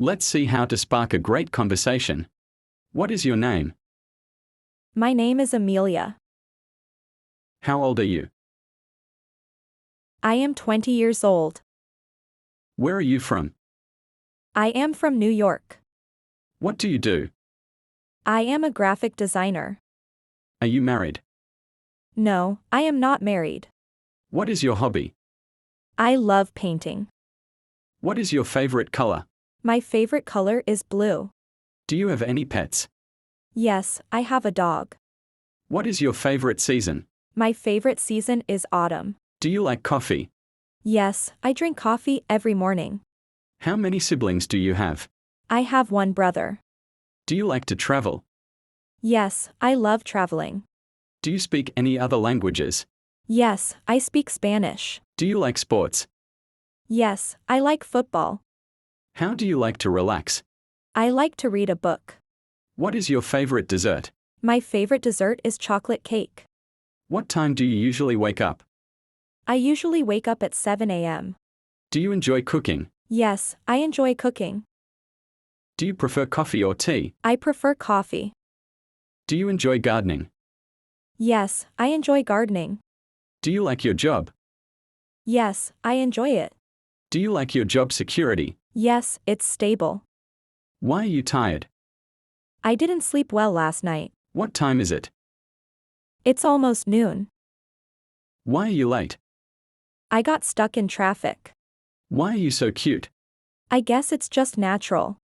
Let's see how to spark a great conversation. What is your name? My name is Amelia. How old are you? I am 20 years old. Where are you from? I am from New York. What do you do? I am a graphic designer. Are you married? No, I am not married. What is your hobby? I love painting. What is your favorite color? My favorite color is blue. Do you have any pets? Yes, I have a dog. What is your favorite season? My favorite season is autumn. Do you like coffee? Yes, I drink coffee every morning. How many siblings do you have? I have one brother. Do you like to travel? Yes, I love traveling. Do you speak any other languages? Yes, I speak Spanish. Do you like sports? Yes, I like football. How do you like to relax? I like to read a book. What is your favorite dessert? My favorite dessert is chocolate cake. What time do you usually wake up? I usually wake up at 7 a.m. Do you enjoy cooking? Yes, I enjoy cooking. Do you prefer coffee or tea? I prefer coffee. Do you enjoy gardening? Yes, I enjoy gardening. Do you like your job? Yes, I enjoy it. Do you like your job security? Yes, it's stable. Why are you tired? I didn't sleep well last night. What time is it? It's almost noon. Why are you late? I got stuck in traffic. Why are you so cute? I guess it's just natural.